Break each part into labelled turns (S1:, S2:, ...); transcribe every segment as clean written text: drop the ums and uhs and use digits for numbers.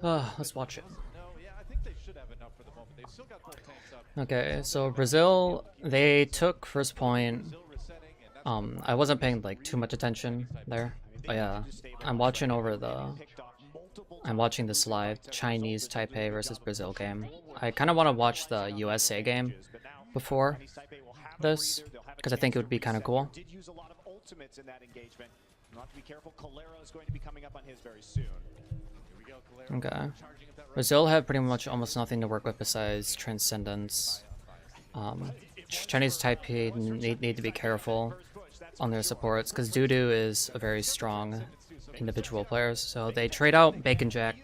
S1: Let's watch it. Okay, so Brazil, they took first point. I wasn't paying like too much attention there, but yeah, I'm watching this live Chinese Taipei versus Brazil game. I kind of want to watch the USA game before this because I think it would be kind of cool. Okay. Brazil have pretty much almost nothing to work with besides Transcendence. Chinese Taipei need to be careful on their supports because Dudu is a very strong individual player, so they trade out Bacon Jack.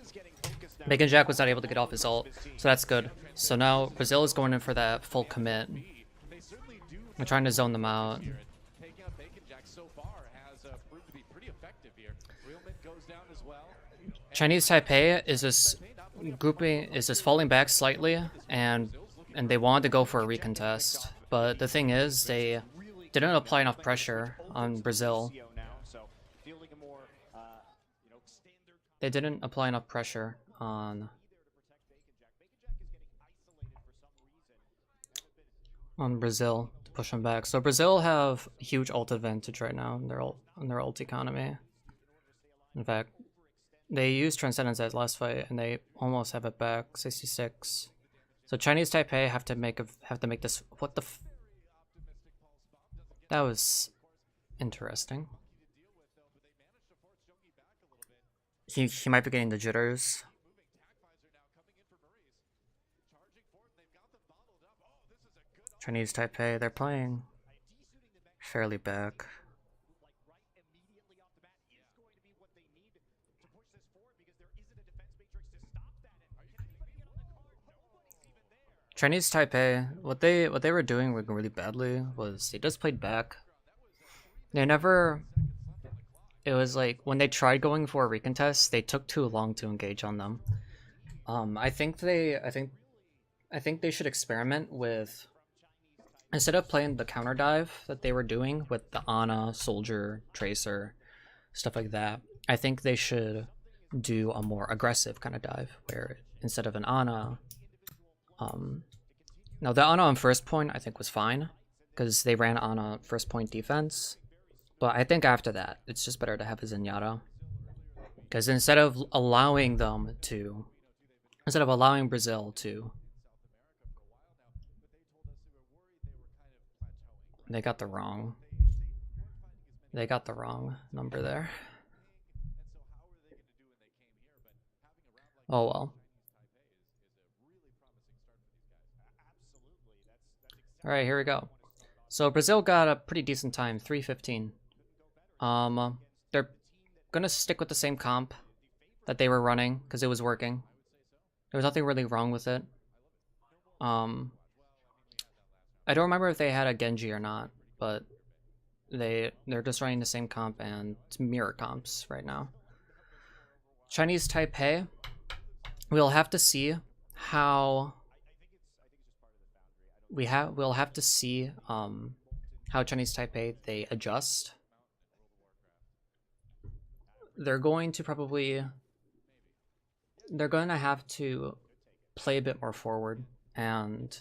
S1: Bacon Jack was not able to get off his ult, so that's good. So now Brazil is going in for that full commit. I'm trying to zone them out. Chinese Taipei is just falling back slightly, and they wanted to go for a recontest, but the thing is they didn't apply enough pressure on Brazil. They didn't apply enough pressure on Brazil to push them back. So Brazil have huge ult advantage right now in their ult economy. In fact, they used Transcendence as last fight and they almost have it back, 66. So Chinese Taipei have to make this. What the? That was interesting. He might be getting the jitters. Chinese Taipei, they're playing fairly back. Chinese Taipei, what they were doing really badly was they just played back. They never. It was like when they tried going for a recontest, they took too long to engage on them. I think they should experiment with, instead of playing the counter dive that they were doing with the Ana, Soldier, Tracer, stuff like that. I think they should do a more aggressive kind of dive where instead of an Ana, now the Ana on first point I think was fine because they ran Ana first point defense. But I think after that, it's just better to have a Zenyatta. Because instead of allowing Brazil to... They got the wrong number there. Oh well. Alright, here we go. So Brazil got a pretty decent time, 3:15. They're gonna stick with the same comp that they were running because it was working. There was nothing really wrong with it. I don't remember if they had a Genji or not, but they're just running the same comp and it's mirror comps right now. Chinese Taipei, we'll have to see how we'll have to see how Chinese Taipei they adjust. They're going to have to play a bit more forward and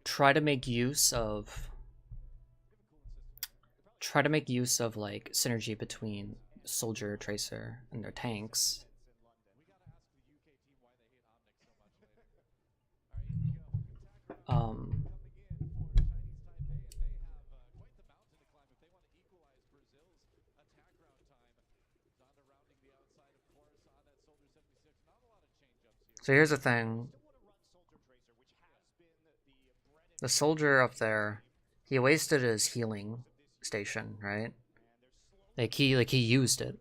S1: try to make use of like synergy between Soldier, Tracer, and their tanks. So here's the thing. The Soldier up there, he wasted his healing station, right? Like he used it.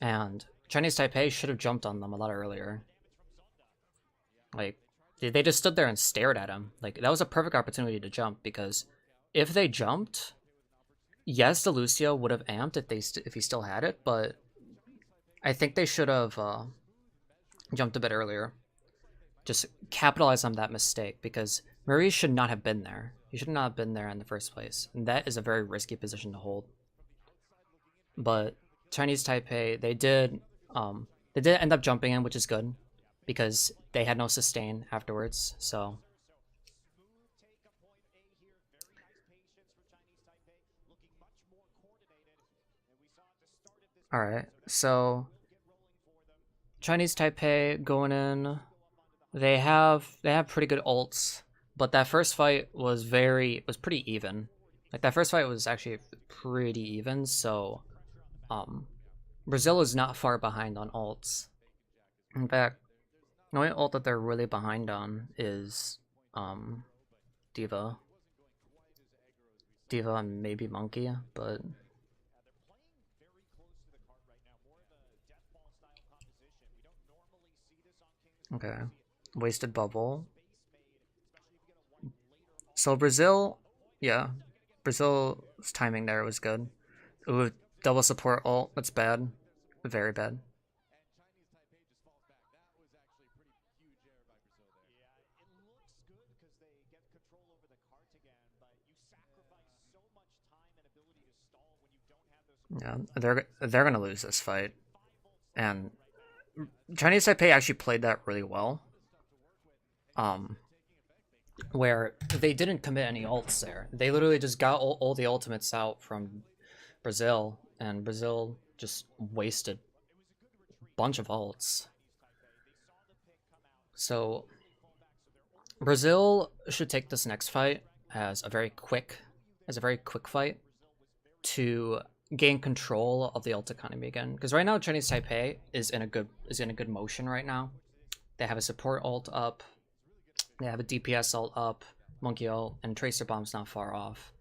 S1: And Chinese Taipei should have jumped on them a lot earlier. Like, they just stood there and stared at him. Like, that was a perfect opportunity to jump, because if they jumped, yes, the Lucio would have amped if he still had it, but I think they should have jumped a bit earlier. Just capitalize on that mistake, because Murray should not have been there. He should not have been there in the first place, and that is a very risky position to hold. but Chinese Taipei they did end up jumping in, which is good because they had no sustain afterwards. So all right, so Chinese Taipei going in. They have pretty good ults, but that first fight was pretty even. Like that first fight was actually pretty even. So um, Brazil is not far behind on ults. In fact, the only ult that they're really behind on is um, Diva, Diva, and maybe Monkey, but okay. Wasted bubble. So Brazil, yeah, Brazil's timing there was good. Ooh, double support ult. That's bad, very bad. Yeah, they're gonna lose this fight, and Chinese Taipei actually played that really well. Um, where they didn't commit any ults there. They literally just got all the ultimates out from Brazil, and Brazil just wasted a bunch of ults. So Brazil should take this next fight as a very quick fight to gain control of the ult economy again. Because right now Chinese Taipei is in a good motion right now. They have a support ult up, they have a DPS ult up, Monkey ult, and Tracer Bomb's not far off.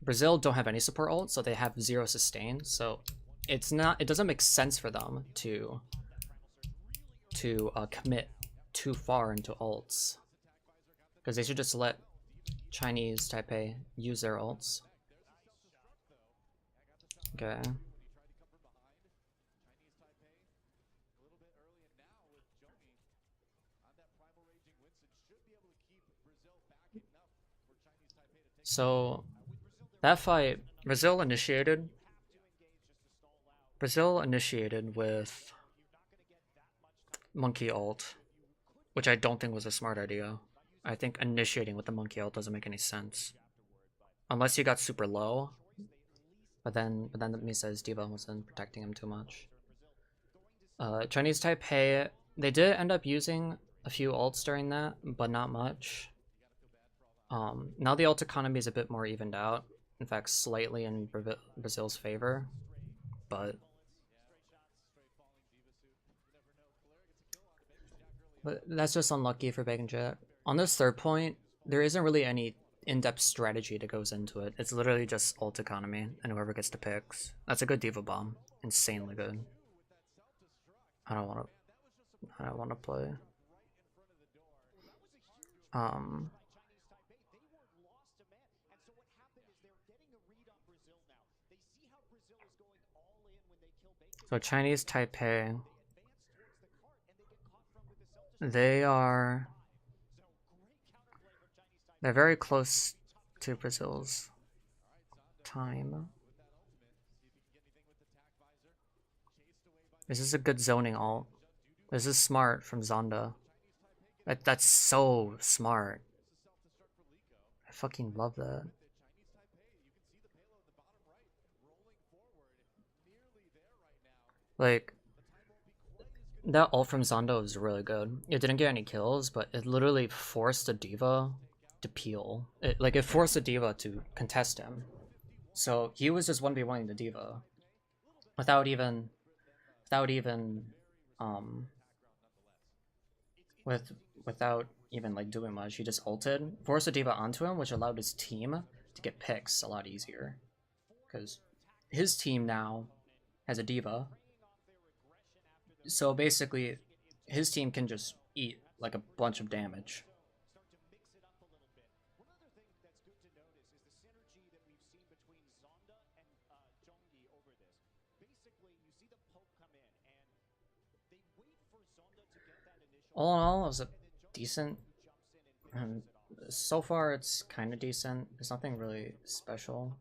S1: Brazil don't have any support ult, so they have zero sustain. So it doesn't make sense for them to commit too far into ults because they should just let Chinese Taipei use their ults. Okay. So that fight, Brazil initiated with Monkey ult, which I don't think was a smart idea. I think initiating with the Monkey ult doesn't make any sense. Unless you got super low. But then that means that Diva wasn't protecting him too much. Chinese Taipei, they did end up using a few ults during that, but not much. Now the ult economy is a bit more evened out. In fact, slightly in Brazil's favor, but that's just unlucky for Bacon Jet. On this third point, there isn't really any in-depth strategy that goes into it. It's literally just ult economy and whoever gets the picks. That's a good Diva Bomb. Insanely good. I don't want to play. Um, so Chinese Taipei, they're very close to Brazil's time. This is a good zoning ult. This is smart from Zonda. That's so smart. I fucking love that. Like, that ult from Zonda was really good. It didn't get any kills, but it literally forced a Diva to peel. It forced a Diva to contest him. So he was just 1v1ing the Diva. Without even um without even like doing much. He just ulted, forced a Diva onto him, which allowed his team to get picks a lot easier. Because his team now has a Diva. So basically, his team can just eat like a bunch of damage. All in all, it was a decent. And so far, it's kind of decent. There's nothing really special.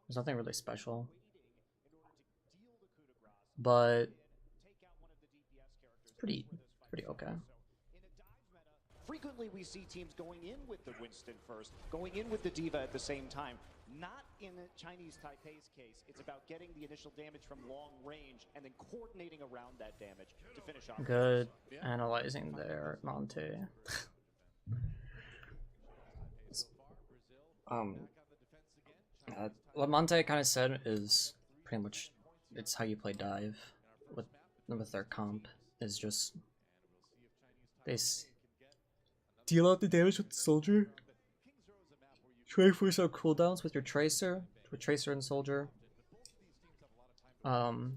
S1: There's nothing really special. But it's pretty okay.
S2: Frequently we see teams going in with the Winston first, going in with the Diva at the same time. Not in Chinese Taipei's case. It's about getting the initial damage from long range and then coordinating around that damage to finish off.
S1: Good analyzing there, Monte. What Monte kind of said is pretty much it's how you play dive with their comp is just they deal out the damage with the soldier, try for some cooldowns with your tracer, with tracer and soldier.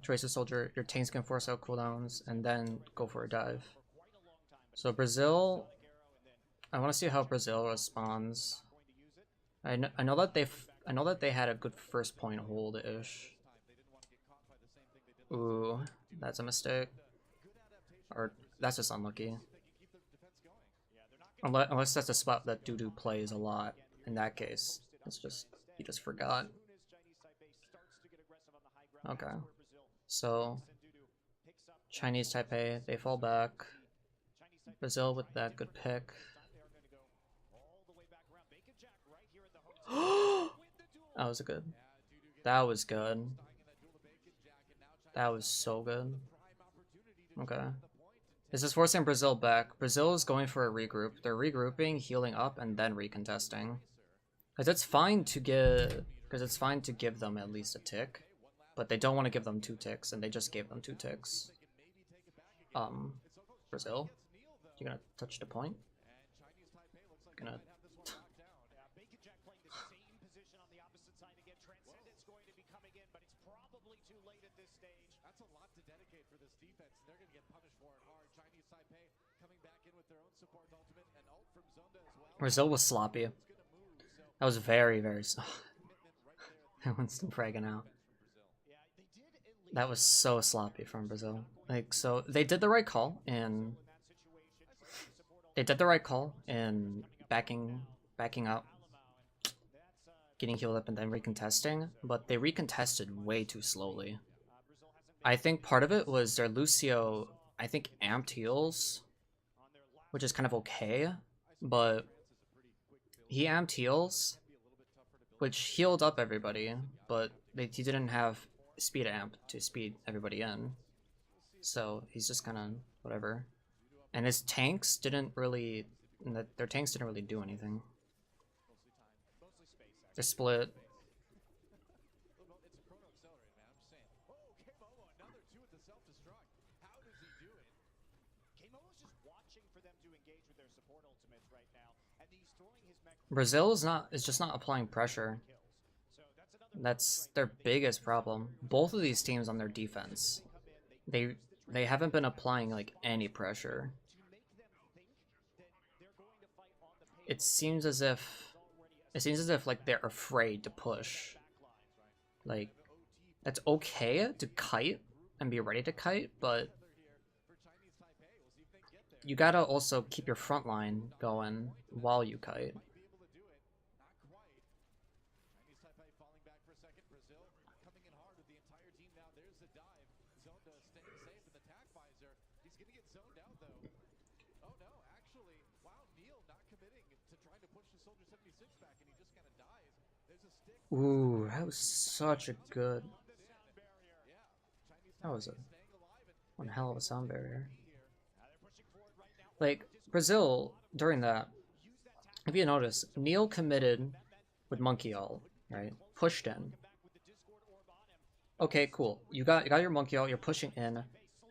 S1: Tracer soldier, your tanks can force out cooldowns and then go for a dive. So Brazil, I want to see how Brazil responds. I know that they had a good first point hold ish. Ooh, that's a mistake. Or that's just unlucky. Unless that's a spot that Dudu plays a lot. In that case, it's just he just forgot. Okay, so Chinese Taipei, they fall back. Brazil with that good pick. That was good. That was good. That was so good. Okay. This is forcing Brazil back. Brazil is going for a regroup. They're regrouping, healing up, and then recontesting. Because it's fine to give them at least a tick. But they don't want to give them 2 ticks, and they just gave them 2 ticks. Brazil? You gonna touch the point? Gonna...
S3: That's a lot to dedicate for this defense. They're going to get punished for it hard. Chinese Taipei coming back in with their own support ultimate and ult from Zonda as well.
S1: Brazil was sloppy. That was very Winston fragging out. That was so sloppy from Brazil. Like, so they did the right call in backing up, getting healed up and then recontesting, but they recontested way too slowly. I think part of it was their Lucio, I think, amped heals, which is kind of okay, but he amped heals, which healed up everybody, but he didn't have speed amp to speed everybody in, so he's just kind of whatever. And his tanks didn't really, their tanks didn't really do anything. They're split. Brazil is just not applying pressure. That's their biggest problem. Both of these teams on their defense, they haven't been applying like any pressure. It seems as if like they're afraid to push. Like, that's okay to kite and be ready to kite, but you gotta also keep your front line going while you kite. Ooh, that was such a good... That was one hell of a sound barrier. Like, Brazil, during that, if you notice, Neil committed with Monkey Ult, right? Pushed in. Okay, cool. You got your Monkey Ult, you're pushing in.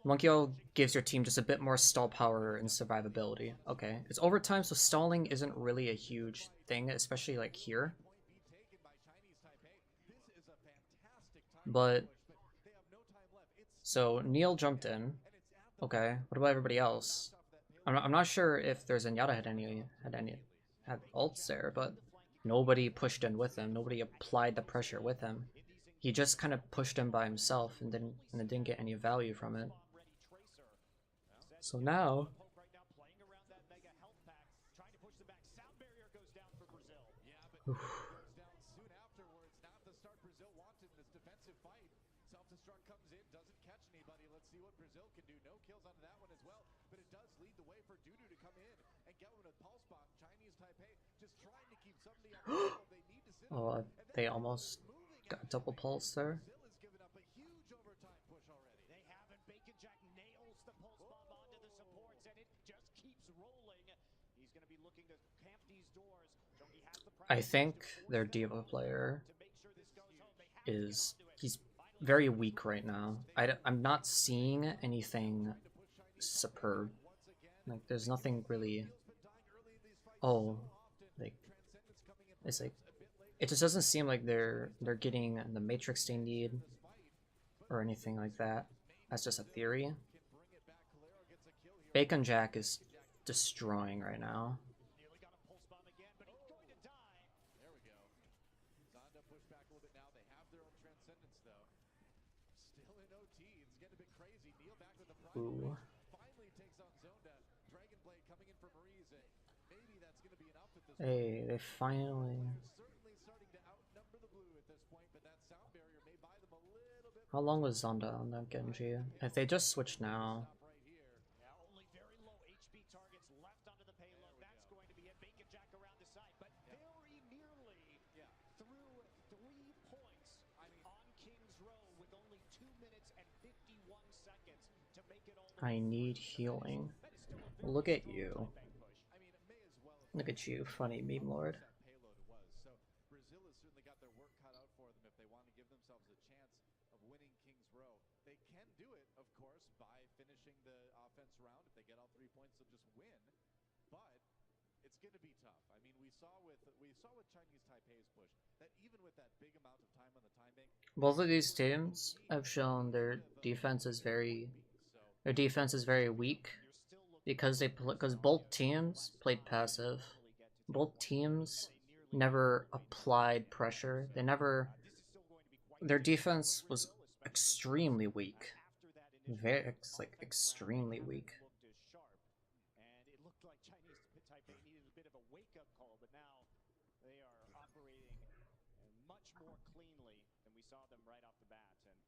S1: Monkey Ult gives your team just a bit more stall power and survivability. Okay, it's overtime, so stalling isn't really a huge thing, especially like here. But so Neil jumped in. Okay, what about everybody else? I'm not sure if there's Zenyatta had ults there, but nobody pushed in with him. Nobody applied the pressure with him. He just kind of pushed him by himself and didn't get any value from it. So now, oof.
S3: Construct comes in, doesn't catch anybody. Let's see what Brazil can do. No kills on that one as well, but it does lead the way for Dudu to come in and get one with Pulse Bomb. Chinese Taipei just trying to keep somebody on the table. They need to sit on
S1: Oh,
S3: it. And
S1: they
S3: then
S1: almost
S3: moving
S1: got
S3: at
S1: double
S3: point.
S1: pulse there.
S3: Brazil has given up a huge overtime push already.
S2: They haven't. Bacon Jack nails the pulse bomb onto the supports, and it just keeps rolling. He's going to be looking to camp these doors. So he has the
S1: I
S2: pressure
S1: think
S2: to force
S1: their
S2: them
S1: diva
S2: to
S1: player
S2: make sure this goes home. They have to get
S1: is
S2: onto it.
S1: he's very weak right now. I'm not seeing anything superb. Like there's nothing really. Oh, like it's like it just doesn't seem like they're getting the matrix they need or anything like that. That's just a theory. Bacon Jack is destroying right now.
S2: Nearly got a pulse bomb again, but he's going to die.
S3: There we go. Zonda push back a little bit now. They have their own transcendence though. Still in OT. It's getting a bit crazy. Neil back with the
S1: Ooh.
S3: finally takes on Zonda. Dragon Blade coming in for Maurice, and maybe that's going to be enough at this
S1: Hey,
S3: point.
S1: they finally.
S3: Certainly starting to outnumber the blue at this point, but that sound barrier may buy them a little bit.
S1: How long was Zonda on that Genji? If they just switch now.
S3: Right here.
S2: Yeah, only very low HP targets left onto the payload. That's going to be it. Bacon Jack around the side, but very nearly through 3 points on King's Row with only 2 minutes and 51 seconds to make it all.
S1: I need healing. Look at you.
S3: I mean, it may as well.
S1: Look at you, funny meme lord.
S3: That payload it was. So Brazil has certainly got their work cut out for them if they want to give themselves a chance of winning King's Row. They can do it, of course, by finishing the offense round. If they get all 3 points, they'll just win. But it's going to be tough. I mean, we saw with Chinese Taipei's push that even with that big amount of time on the time bank,
S1: Both of these teams have shown their defense is very weak because both teams played passive. Both teams never applied pressure. Their defense was extremely weak. Extremely weak.
S2: And it looked like Chinese Taipei needed a bit of a wake-up call, but now they are operating much more cleanly than we saw them right off the bat. And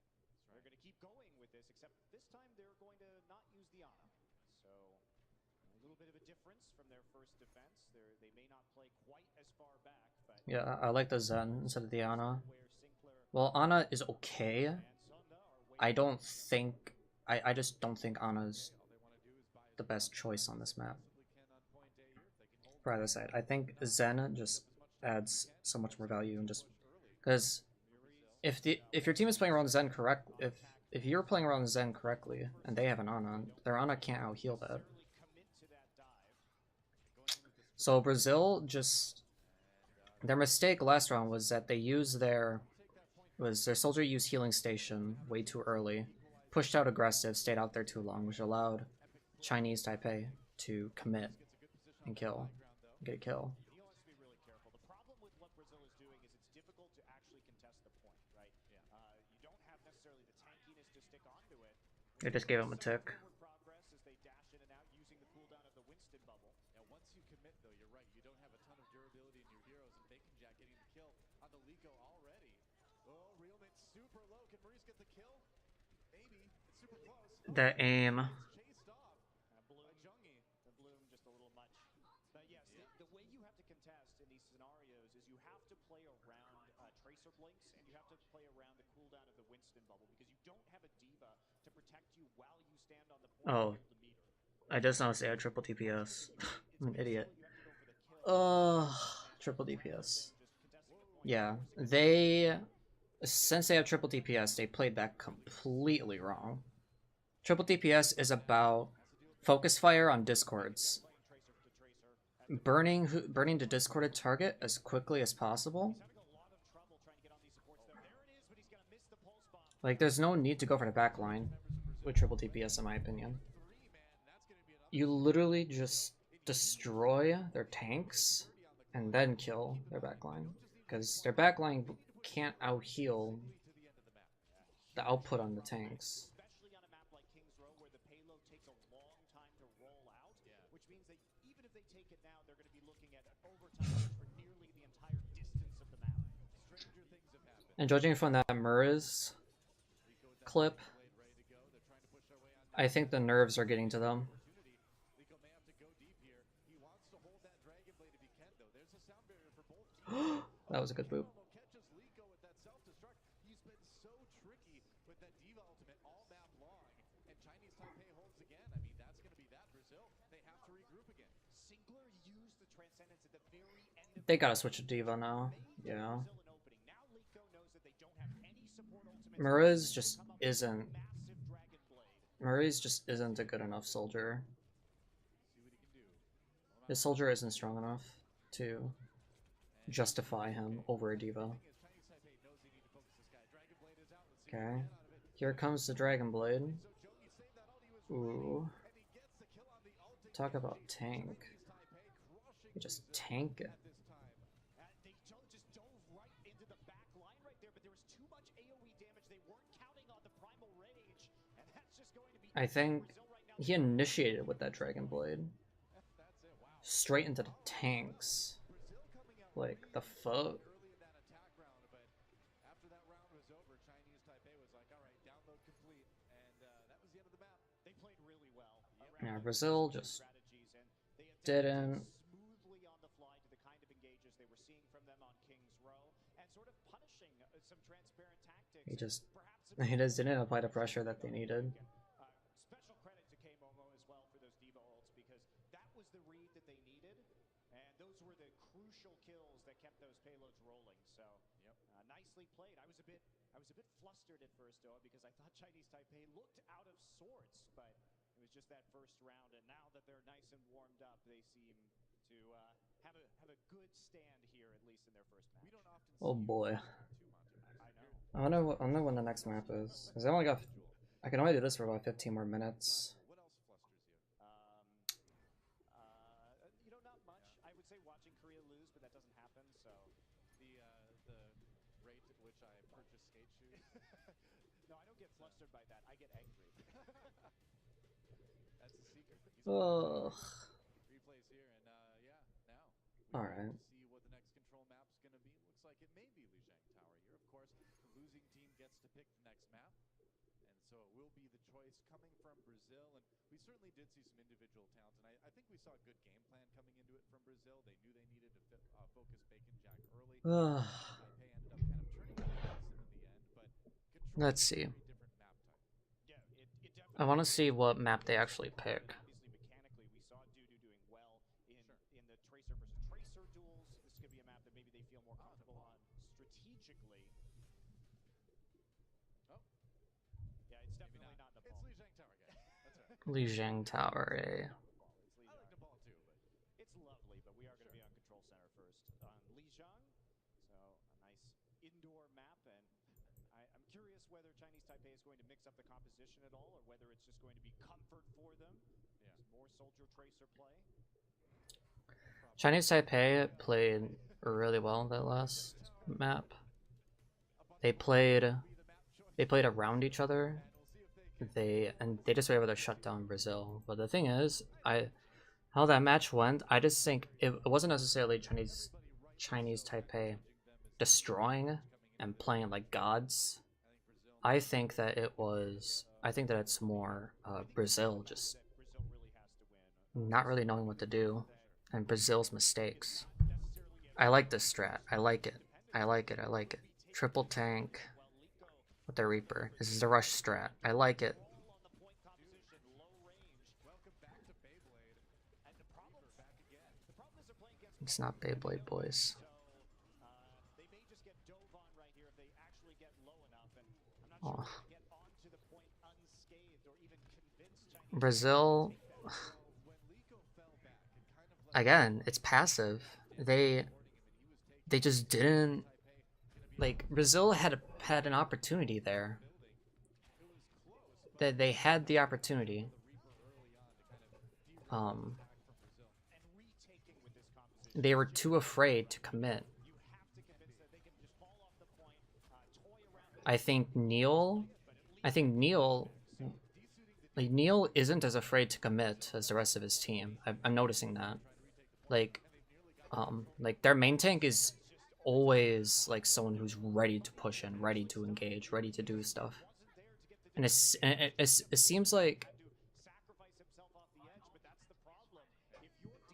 S2: they're going to keep going with this, except this time they're going to not use the Ana. So a little bit of a difference from their first defense. They may not play quite as far back, but
S1: Yeah, I like the Zen instead of the Ana. Well, Ana is okay. I just don't think Ana's the best choice on this map. For either side. I think Zen just adds so much more value, and just because if your team is playing around Zen if you're playing around Zen correctly and they have an Ana, their Ana can't out heal that. So Brazil their mistake last round was that they used their soldier used healing station way too early, pushed out aggressive, stayed out there too long, which allowed Chinese Taipei to commit and get a kill.
S2: He wants to be really careful. The problem with what Brazil is doing is it's difficult to actually contest the point, right? You don't have necessarily the tankiness to stick onto it.
S1: They just gave him a tick.
S2: Progress as they dash in and out using the cooldown of the Winston bubble.
S3: Now, once you commit, though, you're right. You don't have a ton of durability in your heroes, and Bacon Jack getting the kill on the Lico already. Oh, Realmint's super low. Can Maurice get the kill? Maybe. It's super close.
S1: The aim.
S3: Chased off by Jungi.
S2: The Bloom just a little much. But yes, the way you have to contest in these scenarios is you have to play around Tracer Blinks, and you have to play around the cooldown of the Winston bubble, because you don't have a diva to protect you while you stand on the point
S1: Oh,
S2: of the meter.
S1: I just noticed they had triple DPS. I'm an idiot. Triple DPS. Yeah, since they have triple DPS, they played that completely wrong. Triple DPS is about focus fire on discords, burning the discorded target as quickly as possible. Like, there's no need to go for the back line with triple DPS, in my opinion. You literally just destroy their tanks and then kill their backline, because their backline can't out-heal the output on the tanks.
S2: Especially on a map like King's Row, where the payload takes a long time to roll out, which means that even if they take it now, they're going to be looking at overtime for nearly the entire distance of the map.
S3: Stranger things have happened.
S1: And judging from that Murs clip. I think the nerves are getting to them. That was a good boop. They gotta switch to Diva now. Yeah. Mariz just isn't. Mariz just isn't a good enough soldier. His soldier isn't strong enough to justify him over a Diva. Okay. Here comes the Dragon Blade. Ooh. Talk about tank. You just tank it. I think he initiated with that Dragon Blade. Straight into the tanks. Like, the fuck? Yeah, Brazil just didn't. He just didn't apply the pressure that they needed.
S2: Special credit to K-Momo as well for those Diva ults, because that was the read that they needed, and those were the crucial kills that kept those payloads rolling. So, nicely played. I was a bit flustered at first, though, because I thought Chinese Taipei looked out of sorts, but it was just that first round, and now that they're nice and warmed up, they seem to have a good stand here, at least in their first match.
S1: Oh boy. I wonder when the next map is. Cause I can only do this for about 15 more minutes.
S2: Not much. I would say watching Korea lose, but that doesn't happen. So
S3: The rate at which I purchase skate shoes.
S2: no, I don't get flustered by that. I get angry.
S3: That's a secret.
S1: Ugh.
S3: Replays here, and now.
S1: All right.
S3: See what the next control map's going to be. Looks like it may be Lijiang Tower here. Of course, the losing team gets to pick the next map, and so it will be the choice coming from Brazil. And we certainly did see some individual talent, and I think we saw a good game plan coming into it from Brazil. They knew they needed to focus Bacon Jack early. Taipei ended up kind of turning it against them in the end, but control
S1: Let's see.
S3: is a very different map type.
S2: Yeah, it definitely.
S1: I want to see what map they actually pick.
S2: Obviously, mechanically, we saw Dudu doing well in the Tracer versus Tracer duels. This could be a map that maybe they feel more comfortable on strategically.
S3: Oh.
S2: Yeah, it's definitely not Nepal.
S3: It's Lijiang Tower, guys. That's right.
S1: Lijiang Tower, eh?
S3: I like Nepal too, but
S2: it's lovely, but we are going to be on Control Center first on Lijiang. So a nice indoor map, and I'm curious whether Chinese Taipei is going to mix up the composition at all, or whether it's just going to be comfort for them. Yeah. More soldier tracer play.
S1: Chinese Taipei played really well that last map. They played around each other. They just were able to shut down Brazil. But the thing is, how that match went, I just think it wasn't necessarily Chinese Taipei destroying and playing like gods. I think that it's more Brazil just not really knowing what to do, and Brazil's mistakes. I like this strat. I like it. I like it. I like it. Triple tank with the Reaper. This is the rush strat. I like it. It's not Beyblade, boys. Oh. Brazil, again, it's passive. They just didn't, like, Brazil had an opportunity there. They had the opportunity. They were too afraid to commit. I think Neil isn't as afraid to commit as the rest of his team. I'm noticing that. Like their main tank is always like someone who's ready to push in, ready to engage, ready to do stuff. And it seems like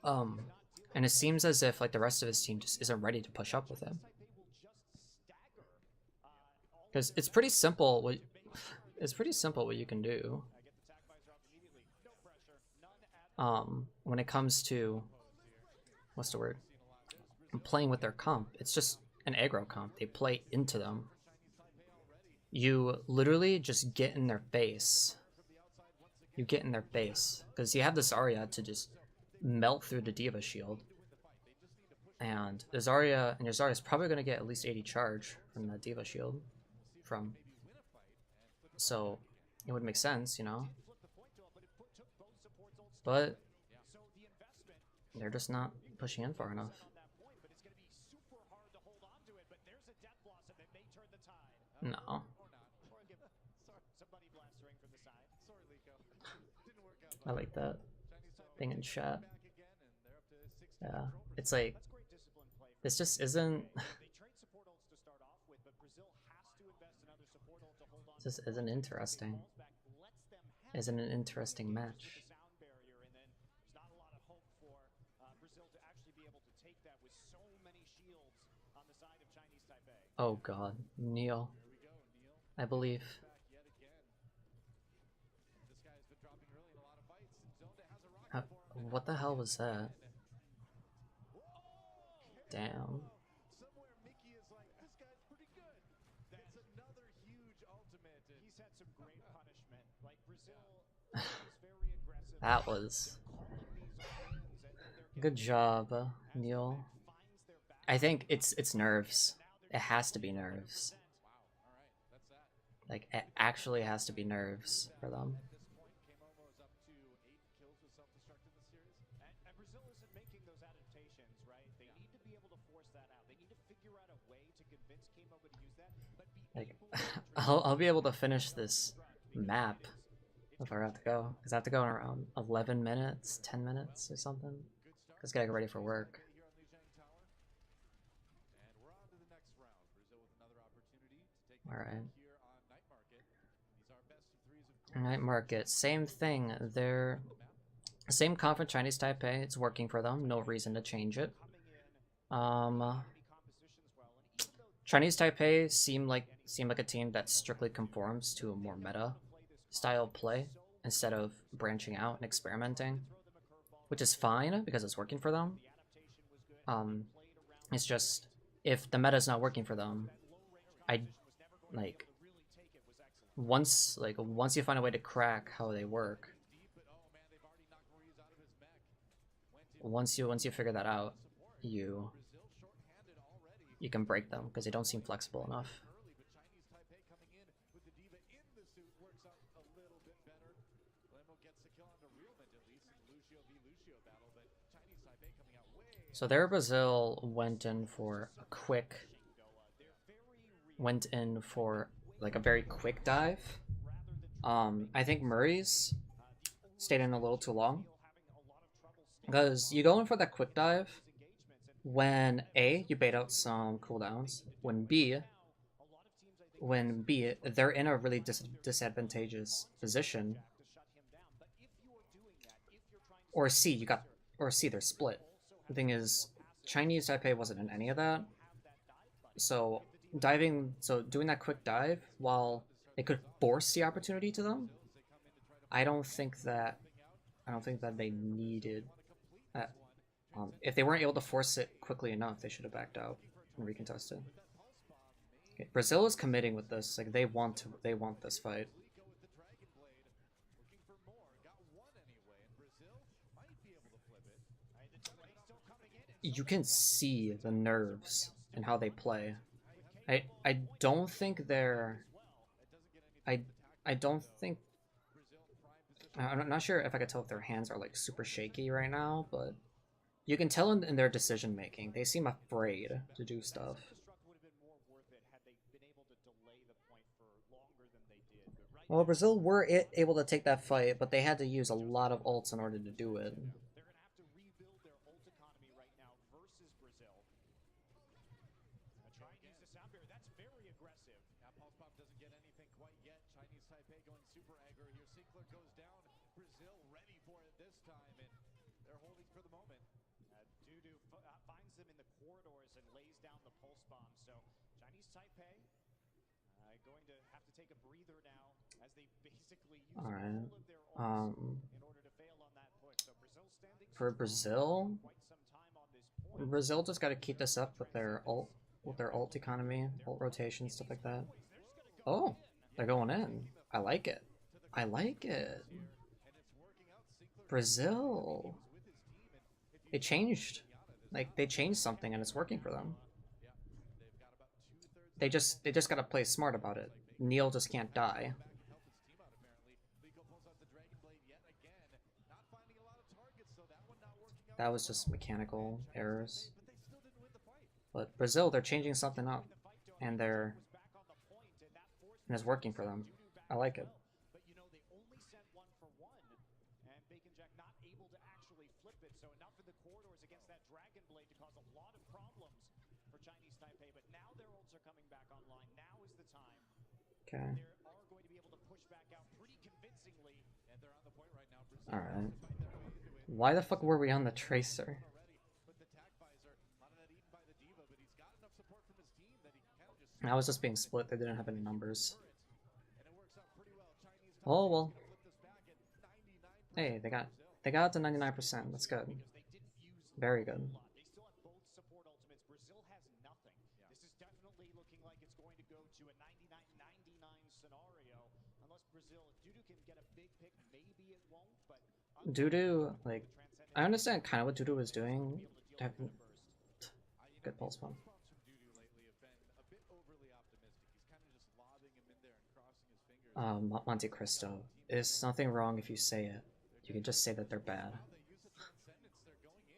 S1: and it seems as if like the rest of his team just isn't ready to push up with him. Because it's pretty simple what you can do. When it comes to what's the word? Playing with their comp. It's just an aggro comp. They play into them. You literally just get in their face. You get in their face. Because you have this Zarya to just melt through the D.Va shield. And the Zarya, and your Zarya is probably going to get at least 80 charge from the D.Va shield. So it would make sense, you know? But they're just not pushing in far enough. No. I like that thing in chat. Yeah, it's like this just isn't. This isn't interesting. Isn't an interesting match. Oh god, Neil. I believe. What the hell was that? Damn. That was good job, Neil. I think it's nerves. It has to be nerves. Like, it actually has to be nerves for them. Like, I'll be able to finish this map if I have to go. Because I have to go in around 11 minutes, 10 minutes or something. Just gotta get ready for work. Alright. Night Market, same thing. They're same conference, Chinese Taipei. It's working for them. No reason to change it. Chinese Taipei seem like a team that strictly conforms to a more meta style play instead of branching out and experimenting, which is fine because it's working for them. It's just if the meta is not working for them, once you find a way to crack how they work, once you figure that out, you can break them because they don't seem flexible enough. So there Brazil went in for like a very quick dive. I think Murray's stayed in a little too long. Because you go in for that quick dive when A, you bait out some cooldowns, when B, they're in a really disadvantageous position, or C, they're split. The thing is, Chinese Taipei wasn't in any of that, so doing that quick dive, while it could force the opportunity to them, I don't think that they needed that. If they weren't able to force it quickly enough, they should have backed out and recontested. Okay, Brazil is committing with this. Like, they want this fight. You can see the nerves and how they play. I don't think they're. I don't think. I'm not sure if I could tell if their hands are like super shaky right now, but you can tell in their decision making. They seem afraid to do stuff. Well, Brazil were able to take that fight, but they had to use a lot of ults in order to do it.
S3: Sprinkler goes down. Brazil ready for it this time, and they're holding for the moment.
S2: Dudu finds them in the corridors and lays down the pulse bomb. So Chinese Taipei going to have to take a breather now as they basically use
S1: All right.
S2: all of their ults in order to fail on that push. So Brazil standing
S1: For
S2: strong
S1: Brazil,
S2: for quite some time on this point.
S1: Brazil just got to keep this up with their ult economy, ult rotation, stuff like that. Oh, they're going in. I like it. I like it. Brazil. They changed. Like, they changed something and it's working for them. They just gotta play smart about it. Neil just can't die. That was just mechanical errors. But Brazil, they're changing something up. And it's working for them. I like it.
S2: But you know, they only sent 1-for-1, and Bacon Jack not able to actually flip it. So enough in the corridors against that Dragon Blade to cause a lot of problems for Chinese Taipei. But now their ults are coming back online. Now is the time.
S1: Okay.
S2: They are going to be able to push back out pretty convincingly. And they're on the point right now.
S1: Alright. Why the fuck were we on the Tracer? I was just being split, they didn't have any numbers. Oh well. Hey, they got it to 99%, that's good. Very good.
S2: They still have both support ultimates. Brazil has nothing. This is definitely looking like it's going to go to a 99-99 scenario. Unless Brazil, if Dudu can get a big pick, maybe it won't, but
S1: Dudu, like, I understand kind of what Dudu was doing. Good pulse bomb. Monte Cristo. There's nothing wrong if you say it. You can just say that they're bad.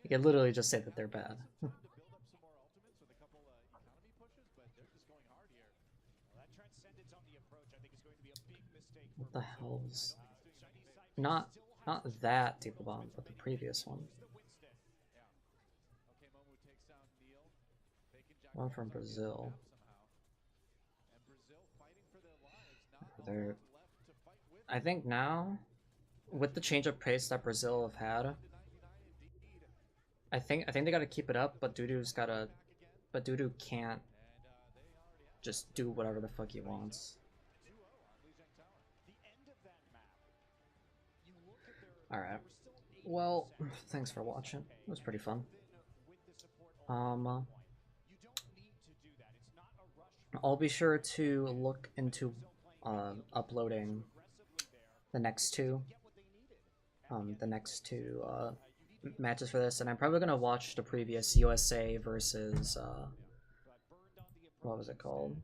S1: You can literally just say that they're bad. What the hell was... Not that deep bomb, but the previous one. One from Brazil. I think now, with the change of pace that Brazil have had, I think they gotta keep it up, but Dudu can't just do whatever the fuck he wants. Alright. Well, thanks for watching. It was pretty fun. I'll be sure to look into uploading the next two matches for this, and I'm probably gonna watch the previous USA versus what was it called?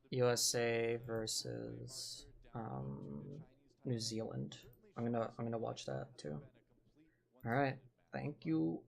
S1: USA versus New Zealand. I'm gonna watch that too. All right, thank you.